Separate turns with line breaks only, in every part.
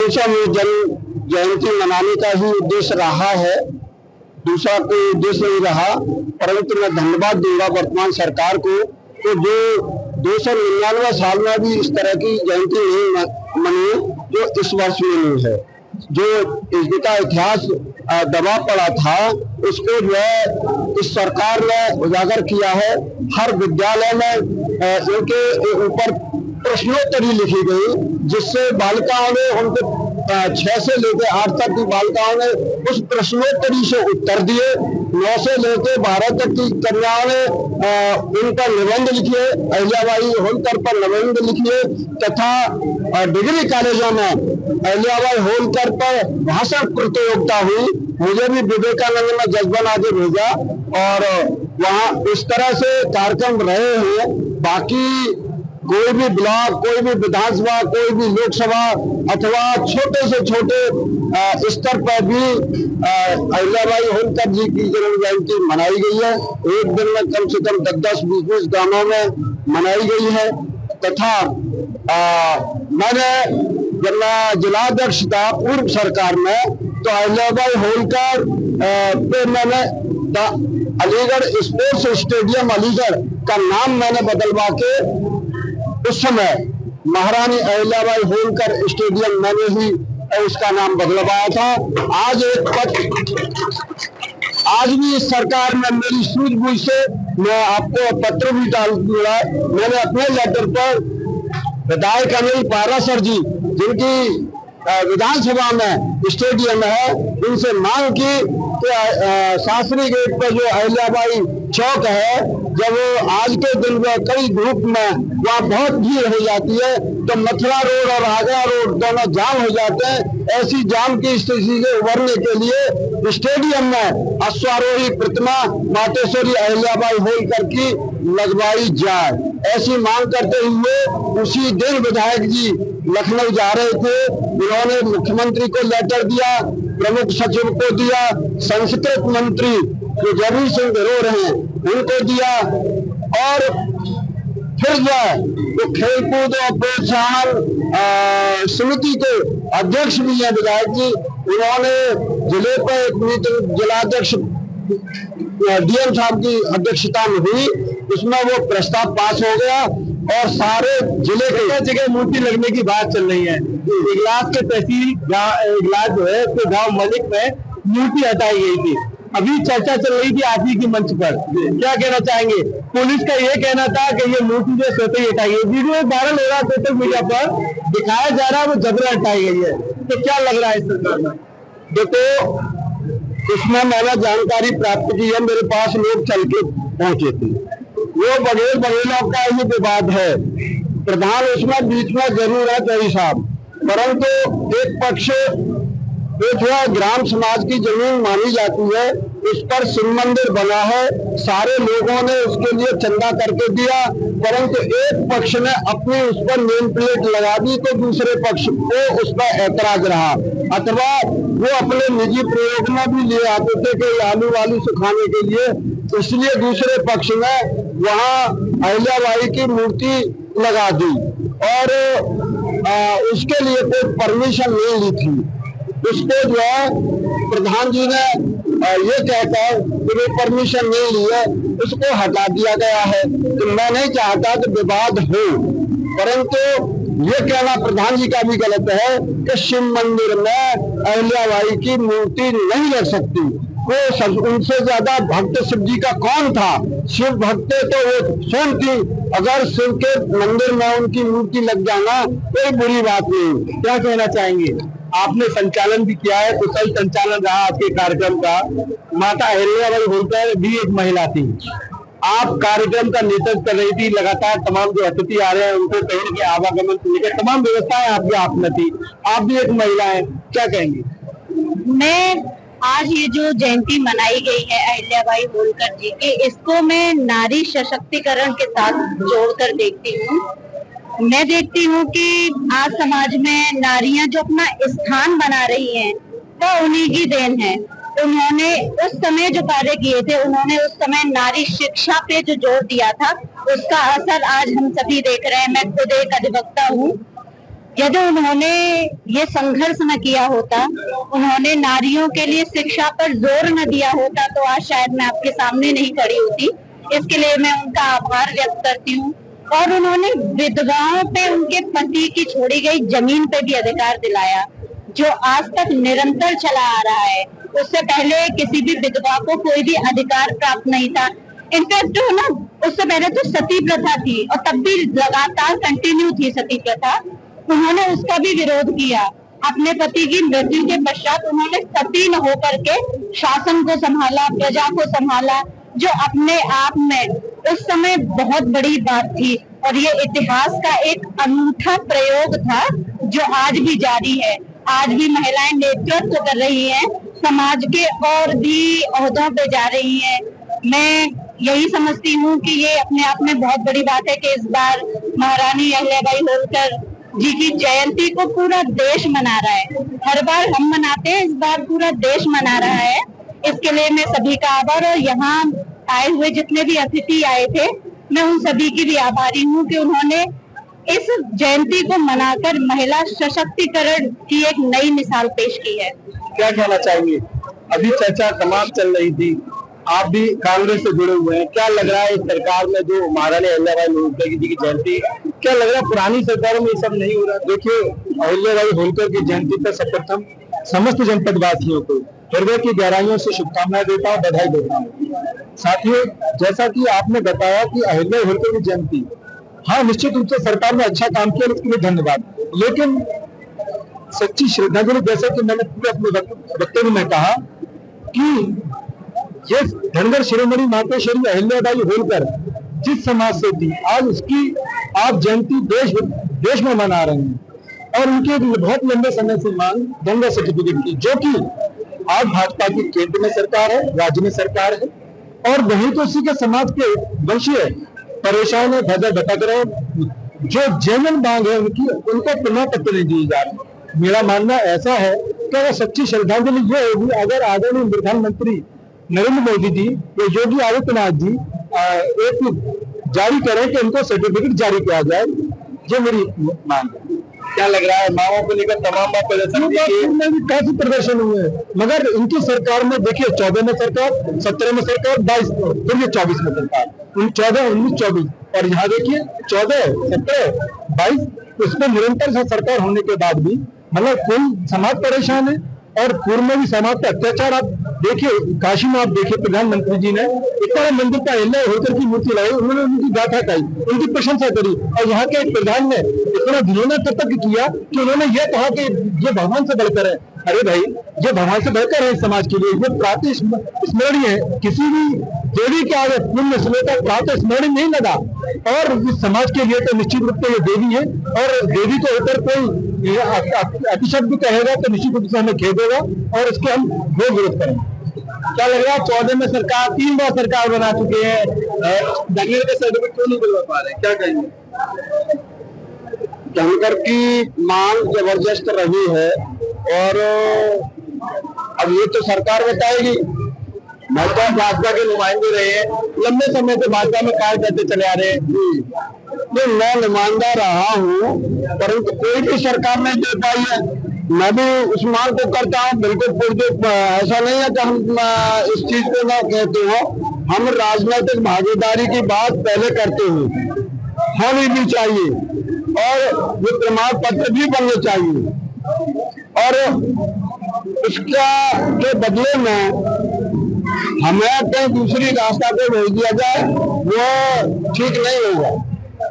हमेशा वो जन्म जयंती मनाने का ही उद्देश्य रहा है, दूसरा कोई उद्देश्य नहीं रहा। परंतु मैं धन्यवाद दूंगा वर्तमान सरकार को, तो जो 299 साल में भी इस तरह की जयंती नहीं मनी जो इस वर्ष में नहीं है। जो इसका इतिहास दबा पड़ा था उसको जो है इस सरकार ने उजागर किया है। हर विद्यालय में इनके ऊपर प्रश्नोत्तरी लिखी गई, जिससे बालिकाओं ने उनको 6 से लेकर 8 तक की बालिकाओं ने उस प्रश्नोत्तरी से उत्तर दिए। 9 से लेकर 12 तक की कन्याओं ने उनका निबंध लिखिए, अहिल्याबाई होलकर पर निबंध लिखिए, तथा डिग्री कॉलेजों में अहिल्याबाई होलकर पर भाषण प्रतियोगिता हुई। मुझे भी विवेकानंद में जज बना के भेजा और वहाँ इस तरह से कार्यक्रम रहे हैं। बाकी कोई भी ब्लॉक, कोई भी विधानसभा, कोई भी लोकसभा अथवा छोटे से छोटे स्तर पर भी अहिल्याबाई होलकर जी की जन्म जयंती मनाई गई है। एक दिन में कम से कम 10-10, 20-20 गांवों में मनाई गई है। तथा मैंने जब मैं जिलाध्यक्ष था पूर्व सरकार में, तो अहिल्याबाई होलकर पे मैंने अलीगढ़ स्पोर्ट्स स्टेडियम अलीगढ़ का नाम मैंने बदलवा के उस समय महारानी अहिल्याबाई होलकर स्टेडियम मैंने ही उसका नाम बदलवाया था। आज भी इस सरकार में मेरी सूझबूझ से मैं आपको पत्र भी डाल दूंगा। मैंने अपने लेटर पर विधायक अनिल पाराशर जी, जिनकी विधानसभा में स्टेडियम है, उनसे मांग की कि शास्त्री गेट पर जो अहिल्याबाई चौक है, जब आज के दिन में कई धूप में वहाँ बहुत भीड़ हो जाती है, तो मथुरा रोड और आगरा रोड दोनों जाम हो जाते हैं। ऐसी जाम की स्थिति से उभरने के लिए स्टेडियम में अश्वारोही प्रतिमा मातेश्वरी अहिल्याबाई होलकर की लगवाई जाए, ऐसी मांग करते हुए उसी दिन विधायक जी लखनऊ जा रहे थे। उन्होंने मुख्यमंत्री को लेटर दिया, प्रमुख सचिव को दिया, संस्कृत मंत्री जो जगदीश सिंह धरोहर हैं उनको दिया, और फिर जो है वो खेलकूद और प्रोत्साहन समिति के अध्यक्ष भी हैं विधायक जी। उन्होंने जिले पर एक मीटिंग जिलाध्यक्ष डीएम साहब की अध्यक्षता में हुई, उसमें वो प्रस्ताव पास हो गया और सारे जिले के जगह मूर्ति लगने की बात चल रही है। इगलास के तहसील इगलास जो है उसके गांव मलिक में मूर्ति हटाई गई थी। अभी चर्चा चल रही थी आप ही की मंच पर, क्या कहना चाहेंगे? पुलिस का ये कहना था कि ये मूर्ति जो स्वतः ही हटाई गई, वीडियो वायरल हो रहा है सोशल मीडिया पर, दिखाया जा रहा है वो जबरन हटाई गई है, तो क्या लग रहा है इस सरकार में? देखो, इसमें मैंने जानकारी प्राप्त की है, मेरे पास लोग चल के पहुंचे थे। वो बघेलों का ही विवाद है, प्रधान उसमें बीच में जरूर है कई साहब, परंतु एक पक्ष जो है ग्राम समाज की जमीन मानी जाती है, उस पर शिव मंदिर बना है, सारे लोगों ने उसके लिए चंदा करके दिया, परंतु एक पक्ष ने अपनी उस पर नेम प्लेट लगा दी तो दूसरे पक्ष को उस पर ऐतराज रहा, अथवा वो अपने निजी प्रयोग में भी ले आते थे कि आलू वालू सुखाने के लिए, इसलिए दूसरे पक्ष ने वहाँ अहिल्याबाई की मूर्ति लगा दी और उसके लिए कोई परमिशन नहीं ली थी। उसको जो है प्रधान जी ने ये कहकर कि वो परमिशन नहीं ली है, उसको हटा दिया गया है। तो मैं नहीं चाहता कि विवाद हो, परंतु ये कहना प्रधान जी का भी गलत है कि शिव मंदिर में अहिल्याबाई की मूर्ति नहीं लग सकती। वो उनसे ज्यादा भक्त शिव जी का कौन था? शिव भक्त तो वो स्वयं थी। अगर शिव के मंदिर में उनकी मूर्ति लग जाना कोई बुरी बात नहीं। क्या कहना चाहेंगे? आपने संचालन भी किया है, कुशल संचालन रहा आपके कार्यक्रम का। माता अहिल्याबाई होलकर भी एक महिला थी, आप कार्यक्रम का नेतृत्व कर रही थी। लगातार तमाम जो अतिथि आ रहे हैं उनको कहीं न कहीं आवागमन से लेकर तमाम व्यवस्थाएं आपके आप में थी, आप भी एक महिला हैं, क्या कहेंगी?
मैं आज ये जो जयंती मनाई गई है अहिल्याबाई होलकर जी की, इसको मैं नारी सशक्तिकरण के साथ जोड़कर देखती हूँ। मैं देखती हूँ कि आज समाज में नारियां जो अपना स्थान बना रही हैं, वो उन्हीं की देन है। उन्होंने उस समय जो कार्य किए थे, उन्होंने उस समय नारी शिक्षा पे जो जोर दिया था, उसका असर आज हम सभी देख रहे हैं। मैं खुद एक अधिवक्ता हूँ, यदि उन्होंने ये संघर्ष न किया होता, उन्होंने नारियों के लिए शिक्षा पर जोर न दिया होता, तो आज शायद मैं आपके सामने नहीं खड़ी होती। इसके लिए मैं उनका आभार व्यक्त करती हूँ। और उन्होंने विधवाओं पे उनके पति की छोड़ी गई जमीन पे भी अधिकार दिलाया, जो आज तक निरंतर चला आ रहा है। उससे पहले किसी भी विधवा को कोई भी अधिकार प्राप्त नहीं था। इनफैक्ट जो ना, उससे पहले तो सती प्रथा थी, और तब भी लगातार कंटिन्यू थी सती प्रथा। उन्होंने उसका भी विरोध किया। अपने पति की मृत्यु के पश्चात उन्होंने सती न होकर के शासन को संभाला, प्रजा को संभाला, जो अपने आप में उस समय बहुत बड़ी बात थी। और ये इतिहास का एक अनूठा प्रयोग था, जो आज भी जारी है। आज भी महिलाएं नेतृत्व कर रही हैं, समाज के और भी ओहदों पे जा रही हैं। मैं यही समझती हूँ कि ये अपने आप में बहुत बड़ी बात है कि इस बार महारानी अहिल्याबाई होलकर जी की जयंती को पूरा देश मना रहा है। हर बार हम मनाते हैं, इस बार पूरा देश मना रहा है। इसके लिए मैं सभी का आभार, और यहाँ आए हुए जितने भी अतिथि आए थे, मैं उन सभी की भी आभारी हूँ कि उन्होंने इस जयंती को मनाकर महिला सशक्तिकरण की एक नई मिसाल पेश की है।
क्या कहना चाहेंगे? अभी चर्चा तमाम चल रही थी, आप भी कांग्रेस से जुड़े हुए हैं, क्या लग रहा है इस सरकार में जो महारानी अहिल्याबाई होलकर जी की जयंती, क्या लग रहा है पुरानी सरकारों में ये सब नहीं हो रहा? देखिए, अहिल्याबाई होलकर की जयंती पर सर्वप्रथम समस्त जनपद वासियों को हृदय की गहराइयों से शुभकामनाएं देता हूँ, बधाई देता हूँ। साथियों, जैसा कि आपने बताया कि अहिल्या होलकर की जयंती, हाँ निश्चित रूप से सरकार ने अच्छा काम किया, इसके लिए धन्यवाद। लेकिन सच्ची श्रद्धांजलि, जैसा कि मैंने पूरे अपने वक्तव्य में कहा कि ये धनगर शिरोमणि मातेश्वरी अहिल्याबाई होलकर जिस समाज से थी, आज उसकी आप जयंती देश में मना रहे हैं। और उनकी बहुत लंबे समय से मांग दंगा सर्टिफिकेट की, जो कि आज भाजपा की केंद्र में सरकार है, राज्य में सरकार है, और वहीं तो उसी के समाज के वंशीय परेशान है, भदर भटक रहे, जो जेन्युइन मांग है उनकी, उनको प्रमाण पत्र नहीं दिए जा रहे। मेरा मानना ऐसा है कि अगर सच्ची श्रद्धांजलि ये होगी अगर आदरणीय प्रधानमंत्री नरेंद्र मोदी जी या योगी आदित्यनाथ जी एक जारी करें कि उनको सर्टिफिकेट जारी किया जाए, ये मेरी मांग है। क्या लग रहा है, मांगों को लेकर तमाम काफी प्रदर्शन हुए हैं, मगर इनकी सरकार में देखिए 14 में सरकार, 17 में सरकार, 22 फिर ये 24 में सरकार, 14, 19, 24, और यहाँ देखिए 14, 17, 22, उसमें निरंतर से सरकार होने के बाद भी मतलब कोई समाज परेशान है। और पूर्व में भी समाज पर अत्याचार, आप देखिए काशी में, आप देखिए प्रधानमंत्री जी ने इतना मंदिर का अहिल्या होलकर की मूर्ति लाई, उन्होंने उनकी गाथा गाई, उनकी प्रशंसा करी, और यहाँ के एक प्रधान ने इतना घिनौना तर्क किया कि उन्होंने ये कहा कि ये भगवान से बढ़कर है। अरे भाई, ये भगवान से बढ़कर है समाज के लिए, ये प्रातः स्मरणीय है। किसी भी देवी के आगे पुण्य समय का प्रातः स्मरण नहीं लगा, और इस समाज के लिए तो निश्चित रूप से ये देवी है, और देवी के ऊपर कोई अतिशब्द कहेगा तो निश्चित रूप से हमें खेद होगा, और इसके हम वो विरोध करेंगे। क्या लग रहा है, 14 में सरकार, 3 बार सरकार बना चुके हैं, दंगल के सर्टिफिकेट क्यों नहीं दिलवा पा रहे, क्या कहेंगे? धनगर की मांग जबरदस्त रही है, और अब ये तो सरकार बताएगी। भाजपा के नुमाइंदे रहे हैं, लंबे समय से भाजपा में कार्य करते चले आ रहे हैं। मैं नुमाइंदा रहा हूँ, परंतु कोई भी सरकार नहीं दे पाई है। मैं भी उस मांग को करता हूँ, बिल्कुल ऐसा नहीं है कि हम इस चीज को ना कहते हो। हम राजनीतिक भागीदारी की बात पहले करते हैं, होनी भी चाहिए, और ये प्रमाण पत्र भी बनने चाहिए, और उसका के बदले में हमें कहीं दूसरी रास्ता पे भेज दिया जाए, वो ठीक नहीं होगा।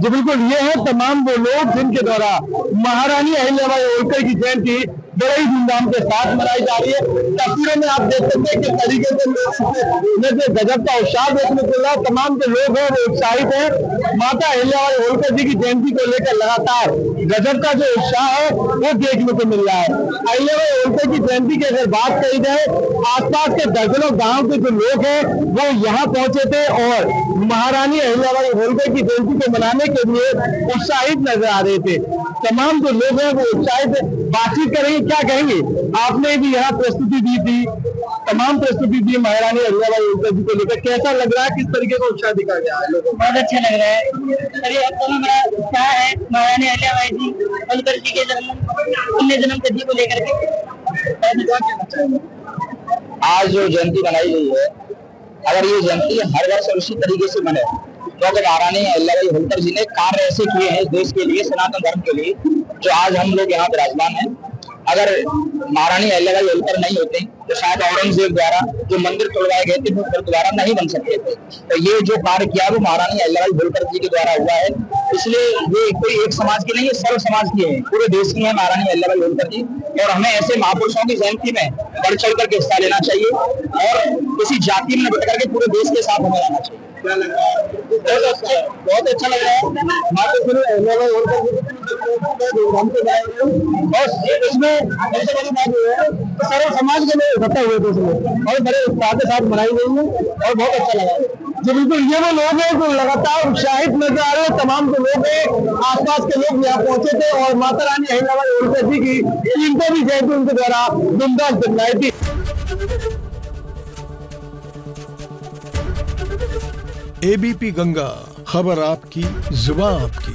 जी बिल्कुल, ये है तमाम वो लोग जिनके द्वारा महारानी अहिल्याबाई होलकर की जयंती बड़े ही धूमधाम के साथ मनाई जा रही है। तस्वीरों में आप देख सकते हैं किस तरीके से गजब का उत्साह देखने को मिला। तमाम जो लोग हैं वो उत्साहित हैं। माता अहिल्याबाई होलकर जी की जयंती को लेकर लगातार गजब का जो उत्साह है वो देखने को मिल रहा है। अहिल्याबाई होलकर की जयंती की अगर बात कही जाए, आसपास के दर्जनों गाँव के जो लोग हैं वो यहाँ पहुंचे थे, और महारानी अहिल्याबाई होलकर की जयंती को मनाने के लिए उत्साहित नजर आ रहे थे। तमाम जो लोग हैं वो उत्साहित बातचीत करेंगे, क्या कहेंगे? आपने भी यहाँ प्रस्तुति दी थी, तमाम प्रस्तुति दी महारानी अहिल्याबाई होलकर जी को लेकर, कैसा लग रहा है, किस तरीके का उत्साह दिखा गया है लोगों को?
बहुत अच्छा लग रहा है। सभी भक्तों में बड़ा उत्साह है महारानी अहिल्याबाई जी होलकर जी के पुण्य जन्म तिथि को लेकर के।
आज जो जयंती मनाई गई है, अगर ये जयंती हर वर्ष उसी तरीके से मने, क्योंकि महारानी अहिल्याबाई होलकर जी ने कार्य ऐसे किए हैं इस देश के लिए, सनातन धर्म के लिए, जो आज हम लोग यहाँ विराजमान हैं। अगर महारानी अहिल्याबाई होलकर नहीं होते तो शायद औरंगजेब द्वारा जो मंदिर तोड़वाए गए थे वो गुरुद्वारा नहीं बन सकते थे। तो ये जो कार्य किया वो महारानी अहिल्याबाई होलकर जी के द्वारा हुआ है, इसलिए ये कोई एक समाज की नहीं है, सर्व समाज की है, पूरे देश की है महारानी अहिल्याबाई होलकर जी। और हमें ऐसे महापुरुषों की जयंती में बढ़ चढ़ करके हिस्सा लेना चाहिए और किसी जाति में बट करके पूरे देश के साथ हमें रहना चाहिए।
क्या लग रहा है? बहुत अच्छा लग रहा है। माता अहिल्याबाई होलकर जी धूमधाम से गाए हुए और इसमें सबसे बड़ी बात ये है कि सारे समाज के लोग इकट्ठा हुए थे इसमें और बड़े उत्साह के साथ मनाई गई है और बहुत अच्छा लगा। जी बिल्कुल, ये वो लोग हैं जो लगातार उत्साहित नजर आ रहे हैं। तमाम जो लोग हैं, आसपास के लोग यहाँ पहुंचे थे और माता रानी अहिल्याबाई होलकर जी की कीमतें भी जयंती उनके द्वारा धूमधाम से मनाई थी।
एबीपी गंगा, खबर आपकी, जुबान आपकी।